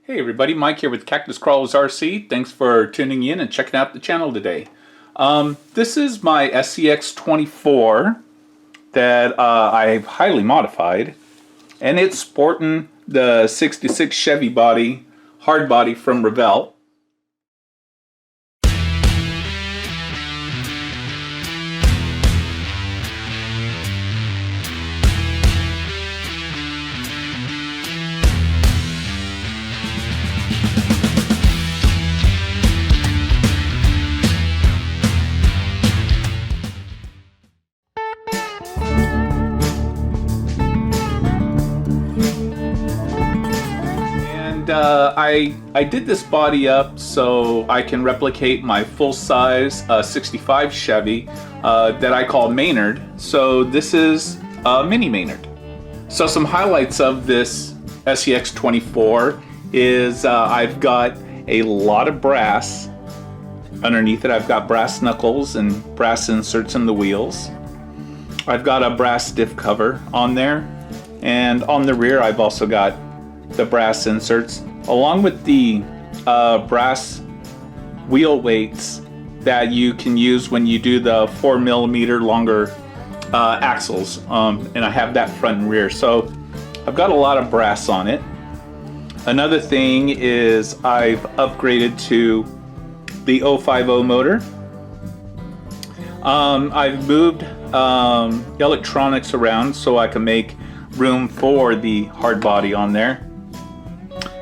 Hey everybody, Mike here with Cactus Crawlers RC. Thanks for tuning in and checking out the channel today. This is my SCX24 that I've highly modified, and it's sporting the 66 Chevy body, hard body from Revell. I did this body up so I can replicate my full-size 65 Chevy that I call Maynerd. So this is a mini Maynerd. So some highlights of this SCX24 is I've got a lot of brass underneath it. I've got brass knuckles and brass inserts in the wheels. I've got a brass diff cover on there, and on the rear I've also got the brass inserts, along with the brass wheel weights that you can use when you do the 4mm longer axles, and I have that front and rear, so I've got a lot of brass on it. Another thing is I've upgraded to the 050 motor. I've moved electronics around so I can make room for the hard body on there.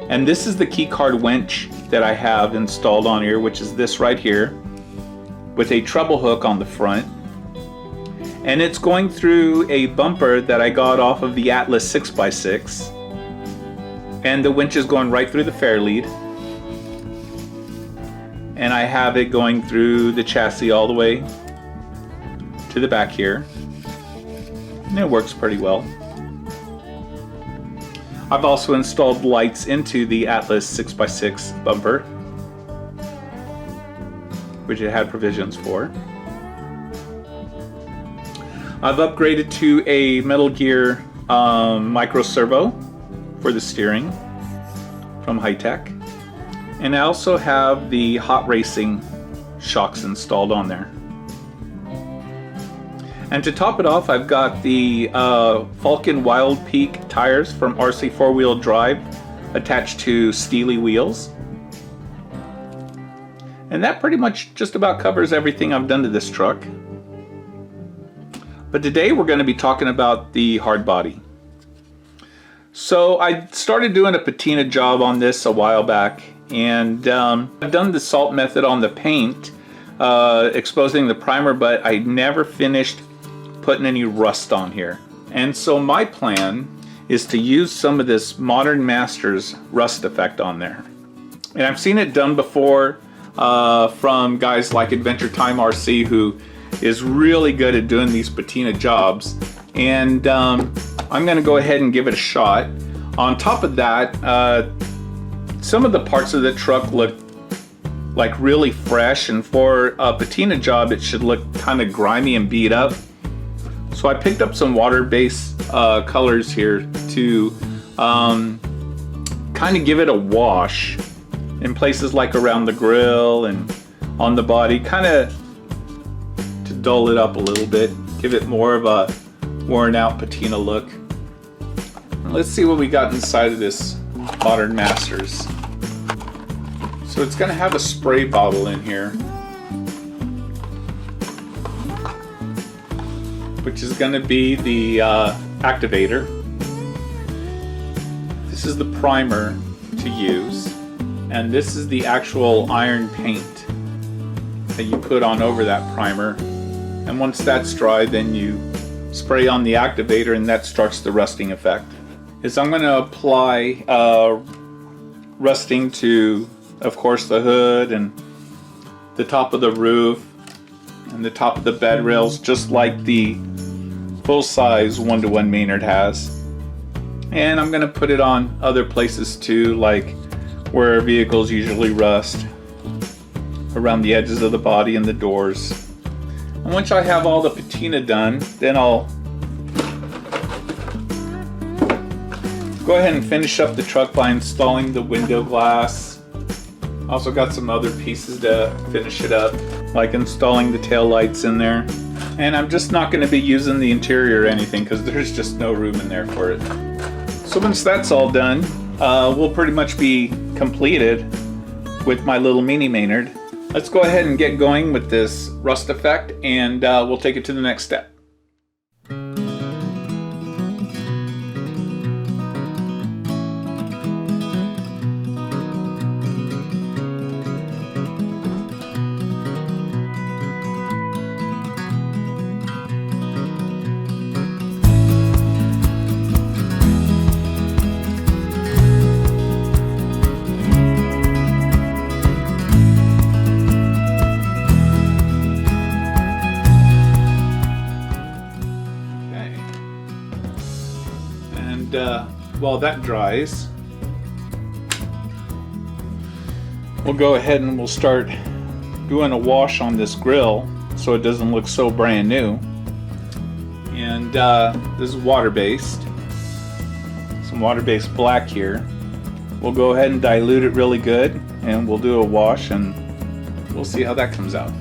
And this is the key card winch that I have installed on here, which is this right here, with a treble hook on the front. And it's going through a bumper that I got off of the Atlas 6x6. And the winch is going right through the fair lead. And I have it going through the chassis all the way to the back here. And it works pretty well. I've also installed lights into the Atlas 6x6 bumper, which it had provisions for. I've upgraded to a Metal Gear micro servo for the steering from Hi-Tech. And I also have the hot racing shocks installed on there. And to top it off, I've got the Falcon Wild Peak tires from RC 4-wheel drive attached to Steely wheels. And that pretty much just about covers everything I've done to this truck. But today we're going to be talking about the hard body. So I started doing a patina job on this a while back, and I've done the salt method on the paint, exposing the primer, but I never finished putting any rust on here. And so my plan is to use some of this Modern Masters rust effect on there. And I've seen it done before from guys like Adventure Time RC, who is really good at doing these patina jobs. And I'm going to go ahead and give it a shot. On top of that, some of the parts of the truck look like really fresh, and for a patina job it should look kind of grimy and beat up. So I picked up some water-based colors here to kind of give it a wash in places like around the grill and on the body, kind of to dull it up a little bit, give it more of a worn out patina look. Let's see what we got inside of this Modern Masters. So it's going to have a spray bottle in here, which is going to be the activator. This is the primer to use, and this is the actual iron paint that you put on over that primer. And once that's dry, then you spray on the activator, and that starts the rusting effect. I'm going to apply rusting to, of course, the hood and the top of the roof and the top of the bed rails, just like the full-size 1-to-1 Maynerd has. And I'm going to put it on other places too, like where vehicles usually rust, around the edges of the body and the doors. And once I have all the patina done, then I'll go ahead and finish up the truck by installing the window glass. Also got some other pieces to finish it up, like installing the tail lights in there. And I'm just not going to be using the interior or anything because there's just no room in there for it. So once that's all done, we'll pretty much be completed with my little mini Maynard. Let's go ahead and get going with this rust effect, and we'll take it to the next step. While that dries, we'll go ahead and we'll start doing a wash on this grill so it doesn't look so brand new. And this is water-based, some water-based black here. We'll go ahead and dilute it really good, and we'll do a wash, and we'll see how that comes out.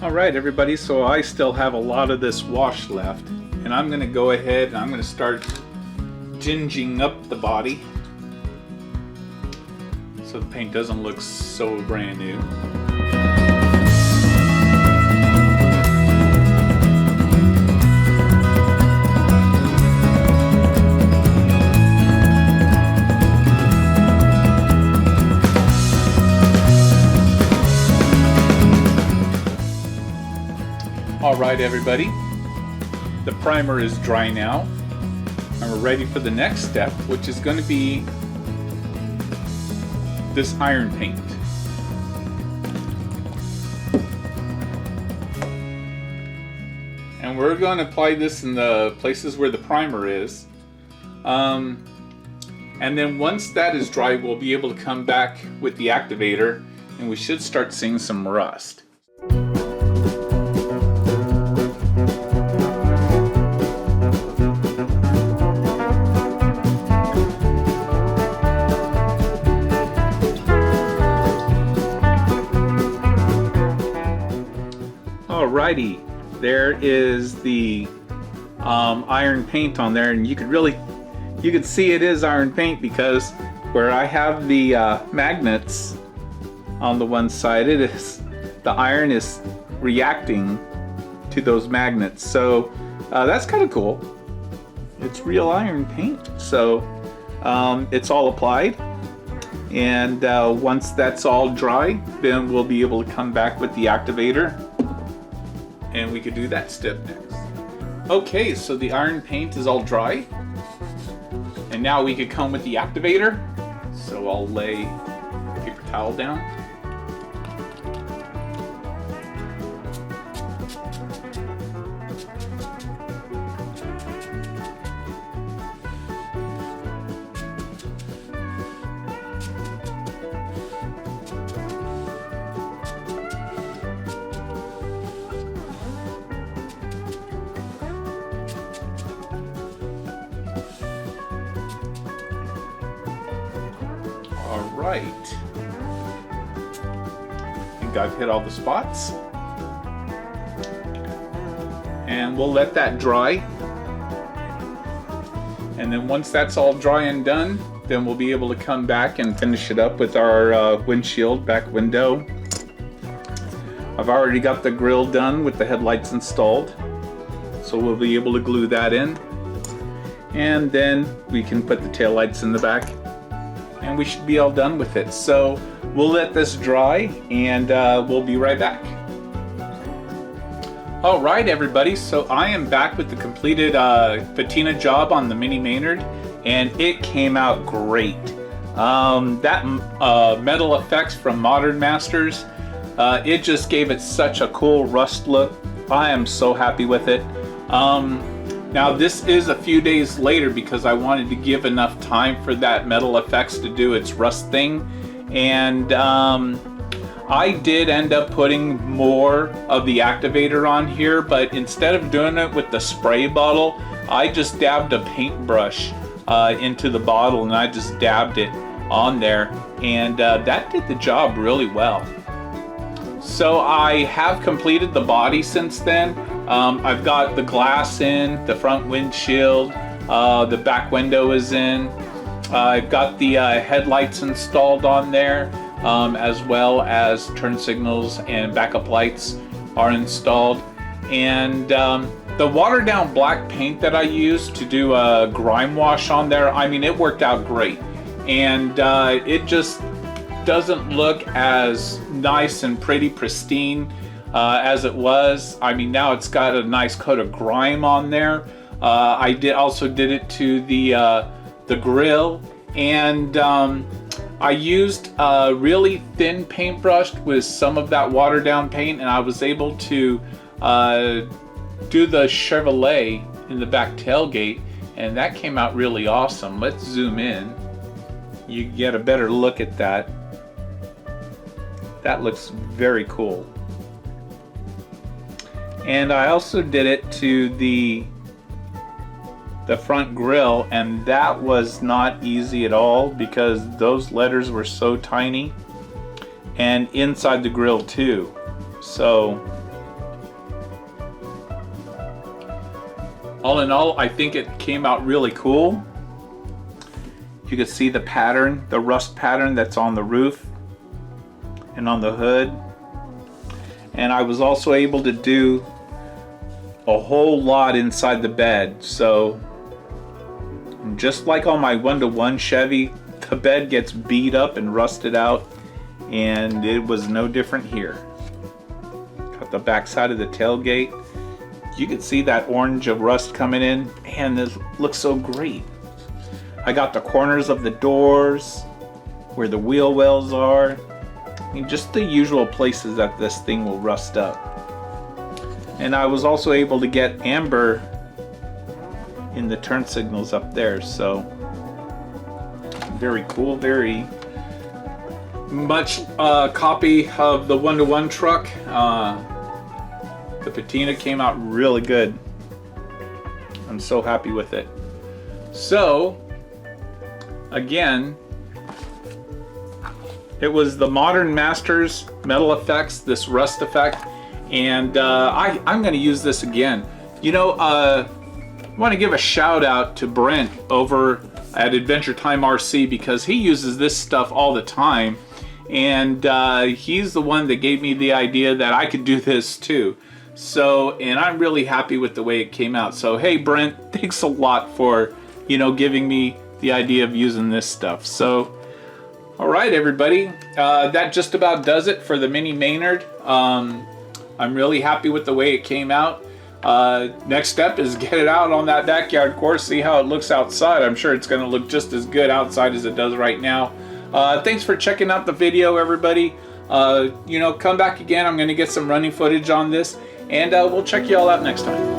Alright everybody, so I still have a lot of this wash left, and I'm going to go ahead and I'm going to start ginging up the body so the paint doesn't look so brand new. Alright everybody, the primer is dry now, and we're ready for the next step, which is going to be this iron paint. And we're going to apply this in the places where the primer is. And then once that is dry, we'll be able to come back with the activator, and we should start seeing some rust. Alrighty, there is the iron paint on there, and you could see it is iron paint because where I have the magnets on the one side, the iron is reacting to those magnets. So that's kind of cool. It's real iron paint. So it's all applied, and once that's all dry, then we'll be able to come back with the activator, and we could do that step next. Okay, so the iron paint is all dry, and now we could come with the activator. So I'll lay a paper towel down. Alright, I think I've hit all the spots, and we'll let that dry, and then once that's all dry and done, then we'll be able to come back and finish it up with our windshield back window. I've already got the grill done with the headlights installed, so we'll be able to glue that in, and then we can put the taillights in the back, and we should be all done with it. So we'll let this dry, and we'll be right back. Alright everybody, so I am back with the completed patina job on the Mini Maynard, and it came out great. That metal effects from Modern Masters, It just gave it such a cool rust look. I am so happy with it. Now this is a few days later because I wanted to give enough time for that Metal Effects to do its rust thing, and I did end up putting more of the activator on here, but instead of doing it with the spray bottle, I just dabbed a paintbrush into the bottle, and I just dabbed it on there, and that did the job really well. So I have completed the body since then. I've got the glass in, the front windshield, the back window is in. I've got the headlights installed on there, as well as turn signals and backup lights are installed. And the watered down black paint that I used to do a grime wash on there, I mean, it worked out great. And it just doesn't look as nice and pretty pristine as it was. I mean, now it's got a nice coat of grime on there. I also did it to the grill, and I used a really thin paintbrush with some of that watered down paint, and I was able to do the Chevrolet in the back tailgate, and that came out really awesome. Let's zoom in. You get a better look at that. That looks very cool. And I also did it to the front grille, and that was not easy at all because those letters were so tiny, and inside the grille too. So all in all, I think it came out really cool. You can see the pattern, the rust pattern that's on the roof and on the hood. And I was also able to do a whole lot inside the bed. So just like on my 1-to-1 Chevy, the bed gets beat up and rusted out, and it was no different here. Got the back side of the tailgate. You can see that orange of rust coming in, and this looks so great. I got the corners of the doors, where the wheel wells are. I mean, just the usual places that this thing will rust up. And I was also able to get amber in the turn signals up there, so very cool, very much copy of the 1-to-1 truck. The Patina came out really good. I'm so happy with it. So again, it was the Modern Masters Metal Effects, this rust effect, and I'm going to use this again. You know, I want to give a shout out to Brent over at Adventure Time RC because he uses this stuff all the time, and he's the one that gave me the idea that I could do this too. So, and I'm really happy with the way it came out. So hey Brent, thanks a lot for, you know, giving me the idea of using this stuff. So alright everybody, that just about does it for the mini Maynerd. I'm really happy with the way it came out. Next step is get it out on that backyard course, see how it looks outside. I'm sure it's going to look just as good outside as it does right now. Thanks for checking out the video, everybody. You know, come back again. I'm going to get some running footage on this, and we'll check you all out next time.